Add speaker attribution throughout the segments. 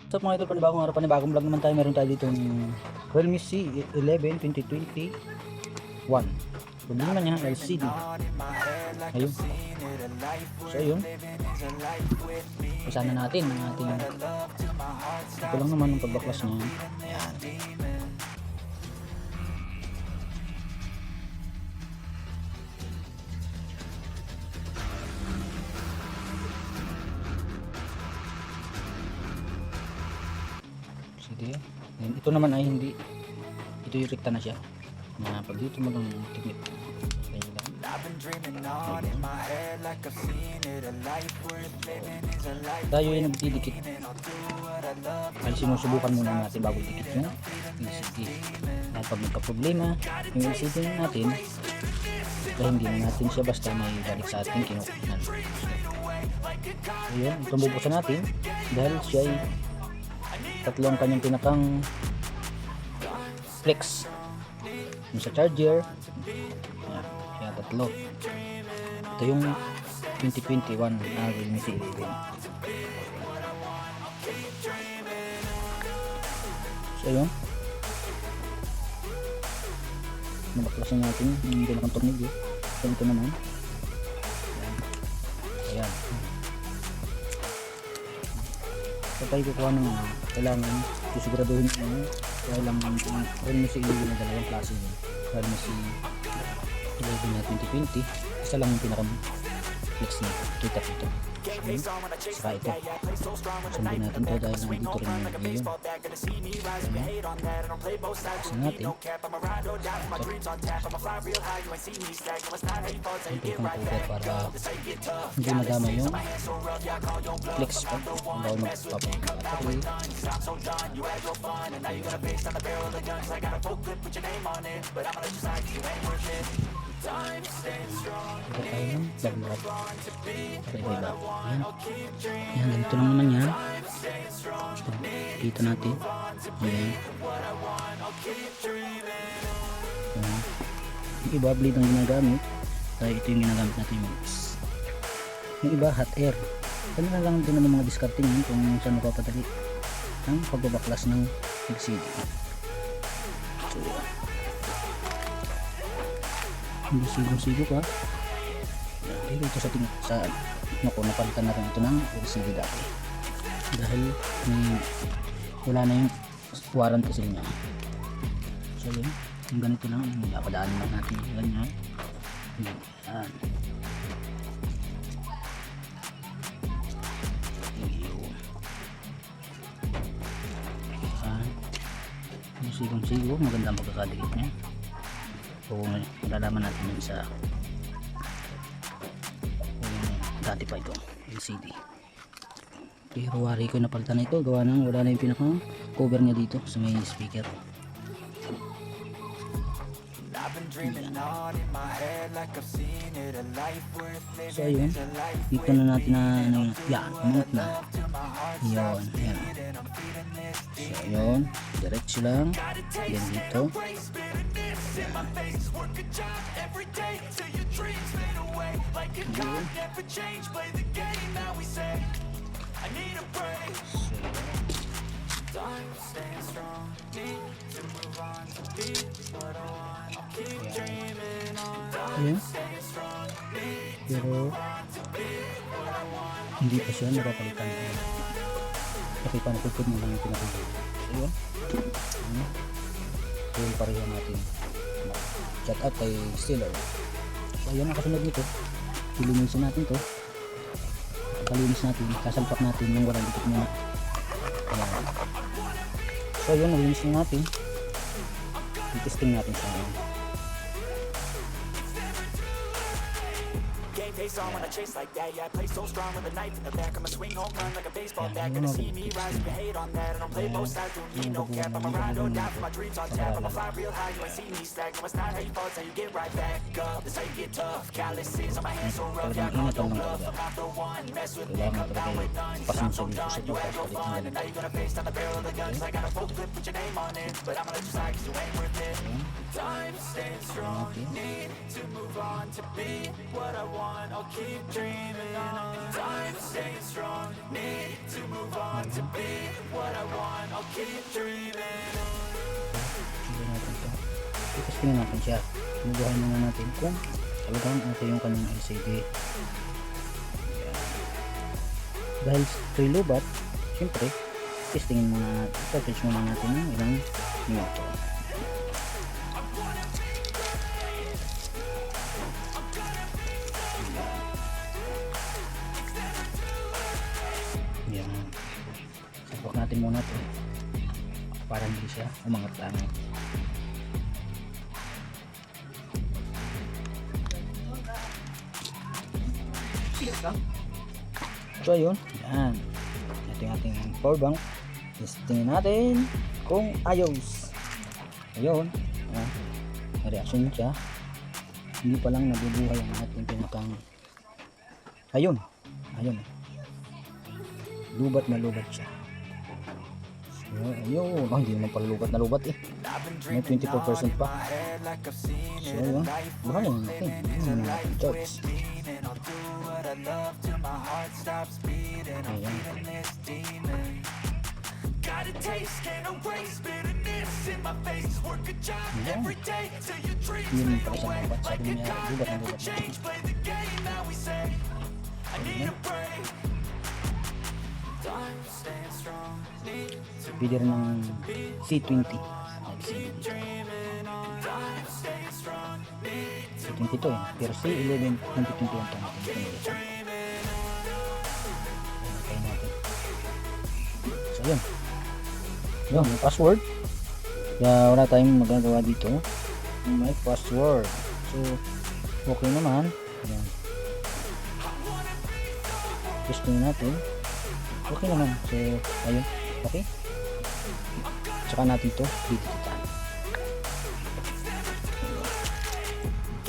Speaker 1: So mga idol, panibagong araw, panibagong vlog naman tayo. Meron tayo dito ng Realme C11 2021. Problema niya LCD. Ayun. So ayun. Isana natin ang ating, ito lang naman ang pagbaklas niya. Ayan. Sige. And ito naman ay hindi. Ito yung rekta na siya. Na pag dito mo lang tikit. Ganyan lang. Tayo ay nagdidikit. Ay sinusubukan muna natin bago dikit yung LCD. Dahil pag nagka-problema yung LCD natin, dahil hindi na natin siya basta may balik sa ating kinukunan. Ayan, ito bubuksan natin dahil siya ay tatlo ang kanyang pinakang flex. Yung sa charger, ayan, kaya tatlo. Ito yung 2021 Realme C11. So yun, nabaklasan natin yung pinakang tornilyo. So ito naman, ayan. So tayo kukuha ng kailangan susiguraduhin nyo kaya lang ang Realme C11 na dalawang klase yun. Realme C11 na 2020, isa lang yung pinakang flex na kita ito. Saka ito, sundin natin ito dahil nandito rin yung ngayon. Kasi natin ito ang cover para hindi madama yung flex pag bawal magpapapatuloy. Iba tayo ng baglap para iba. Ayan, ayan, ganito lang naman yan. So, dito natin. Ayan. Ayan. Yung iba bleed ang ginagamit dahil ito yung ginagamit natin yung mix. Yung iba hot air. Kanya na lang din ang mga discarding yun kung saan mapapadali ang pagbabaklas ng LCD. So hindi sigo-sigo ka. Dahil ito sa naku, napalitan na rin ito ng LCD dati dahil wala na yung warranty sa inyo. So yun, yung ganito lang, napadaanin lang natin yung ganyan. Yan. Yung sigong-sigo, maganda ang pagkakadikit niya. So malalaman natin yun sa dati pa ito LCD. Pero wari ko napalitan na ito gawa nang wala na yung pinakang cover niya dito sa may speaker. So ayun, dito na natin na yan, umungot na yun, yan. So ayun, diretso lang yan dito. Ayan. Pero hindi pa siya napapalitan kasi panatupod mo lang yung pinakagawin. Ayun. So yung pareho natin shout out kay Steeler. So ayan, ang kasunod nito, ilinisin natin to. Pagkalinis natin, sasalpak natin yung walang dikit muna. Ayan. So yun, nalinis na natin. I-testing natin sa akin. Face on when I chase like that, yeah, I play so strong with a knife in the back. I'ma swing home run like a baseball bat. Gonna see me rise, you can hate on that. I don't play both sides, don't need no cap. I'ma ride or die for my dreams on tap. I'ma fly real high, you ain't see me slack. No, it's not how you fall, it's how you get right back up. That's how you get tough. Calluses on my hands so rough, yeah, I call no bluff. I'm not the one, mess with me, come down with none. I'm so done, you had your fun, and now you're gonna face down the barrel of the guns. I got a full clip, put your name on it, but I'ma let you slide 'cause you ain't worth it. Time staying strong, need to move on to be what I want. I'll keep dreaming on. Time staying strong, need to move on to be what I
Speaker 2: Tingnan natin ito. Ipastingin natin siya. Sinubuhan muna natin kung talagang okay yung kanyang LCD. Ayan. Dahil ito'y lubat, syempre testingin muna natin, i-touch muna natin ng ilang minuto. Yan. Sabok natin muna ito para hindi siya umangat-angat. So ayun, yan. Ito yung ating power bank. Testingin natin kung ayos. Ayun, may reaction siya. Hindi pa lang nabubuhay ang ating pinakang. Ayun, ayun. Lubat na lubat siya. So, ayun, hindi naman pala lubat na lubat eh. May 24% pa. So ayun, baka lang natin. Hindi natin charge. Ayan. Yun pa siya lubat. Sabi niya, lubat na lubat. Pwede rin ng C20. C20 to eh. Pero C11 2021 ito natin. Okay natin. So yun. Yun, may password. Kaya wala tayong magagawa dito. May password. So okay naman. Ayan. Testing natin. Okay naman. So ayun. Okay. Tsaka natin ito dito.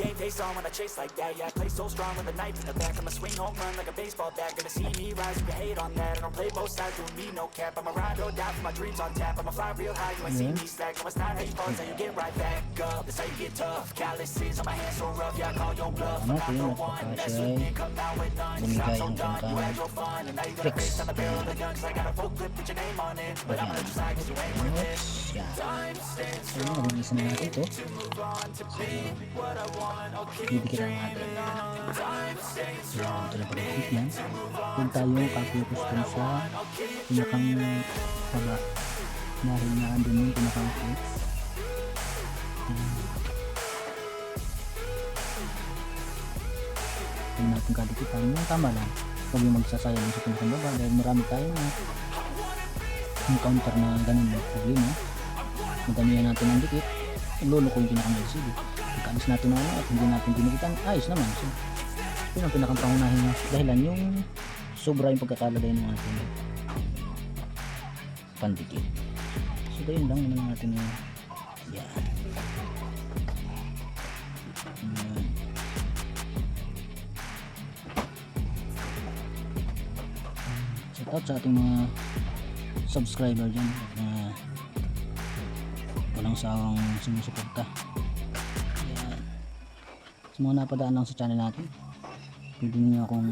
Speaker 1: Game face on when I chase like that. Yeah, I play so strong with a knife in the back. I'ma swing home run like a baseball bat. Gonna see me rise, you can hate on that. I don't play both sides, doing me no cap. I'ma ride or die for my dreams on tap. I'ma fly real high, you ain't see me slack. No, it's not how you fall, it's how you get right back up. That's how you get tough. Calluses on my hands so rough, yeah, I call your bluff. I'm not the one that's looking come down with none. I'm so done, you had your fun. And now you gotta face on the barrel of the gun. Cause I got a full clip, put your name on it. But I'ma let you slide cause you ain't with it.
Speaker 2: Ayun, mabilis na natin ito. Bibigyan lang natin. Ayan, ito na pag-click yan. Kung tayo kakupos dun sa pinakang haba na hinaan dun yung pinakang click. Kung natin kadikitan yung tama lang. Huwag yung magsasayang sa pinakang baba dahil marami tayong counter na ganun yung problema. Magdamihan natin ang dikit, lolo ko yung pinakang LCD. Pagkalis natin na at hindi natin dinikitan, ayos naman. So yun ang pinakang pangunahing dahilan, yung sobra yung pagkakalagay ng ating pandikit. So ganyan lang naman natin yung yan. Shout out sa ating mga subscriber dyan at mga walang sawang sumusuporta. Ayan. Sa mga napadaan lang sa channel natin, pwede niyo akong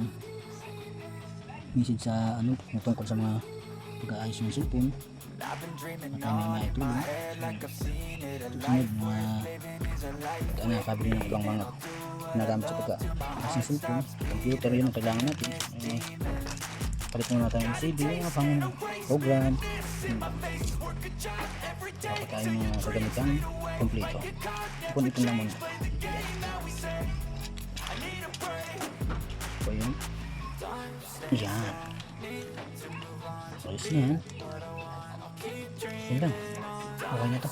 Speaker 2: message sa ano tungkol sa mga pag-aayos ng cellphone at may maitulong. Susunod mga nakabili ng ibang mga nagamit sa pag-aayos ng cellphone, computer, yun ang kailangan natin. Palit muna tayo ng CD, mga pang program, dapat tayo mga kagamitan kompleto. Ipon-ipon lang muna. So yun. Yan. So ayos na yan. Yun lang. Okay na to.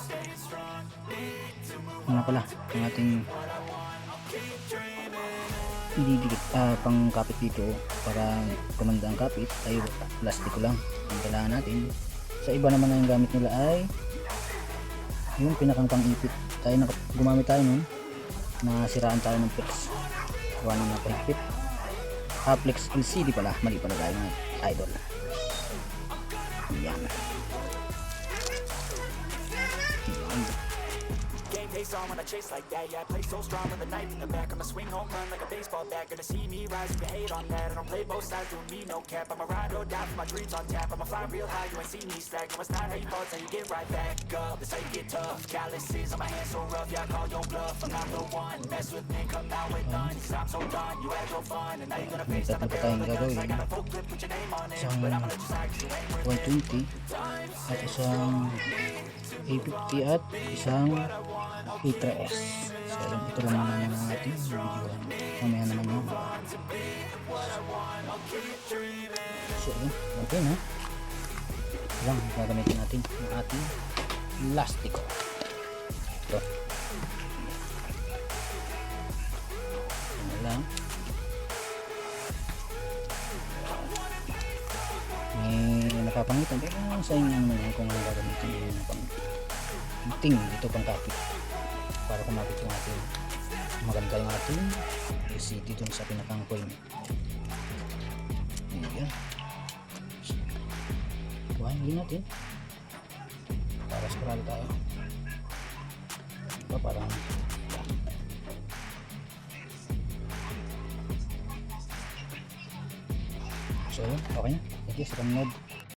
Speaker 2: Ano pala ang ating ididikit pang kapit dito para kumanda ang kapit ay plastiko lang ang kailangan natin. Sa iba naman na yung gamit nila ay yung pinakang pang-ipit. Tayo gumamit tayo nun, nasiraan tayo ng flex, gawa na napahigpit. Flex LCD pala, mali pala tayo ng idol. Yan.
Speaker 1: pace on when I chase like that. Yeah, I play so strong with a knife in the back. I'ma swing home run like a baseball bat. Gonna see me rise if you hate on that. I don't play both sides, doing me no cap. I'ma ride or die for my dreams on tap. I'ma fly real high, you ain't see me slack. No, it's not how you fall, it's how you get right back up. That's how you get tough. Calluses on my hands so rough, yeah, I call your bluff. I'm not the one, mess with me, come out with none. Cause I'm so done, you had your fun. And now you're gonna face down the barrel of guns. I got a full clip, put your name on it. But I'ma let you slide cause you ain't worth it.
Speaker 2: 120 at isang A50 at isang A3S. So ito lang naman yung ating video. Mamaya naman yun. So okay na. Lang gagamitin natin yung ating lastiko. Ito. Ano lang. May nakapangitan pero sa inyo naman yan kung ano gagamitin yung pang ito pang kapit para kumapit yung ating maganda yung ating LCD dun sa pinakang coin. Ayan. Buhayin din natin para skarado tayo. Ito parang so okay na. Thank you sa panonood.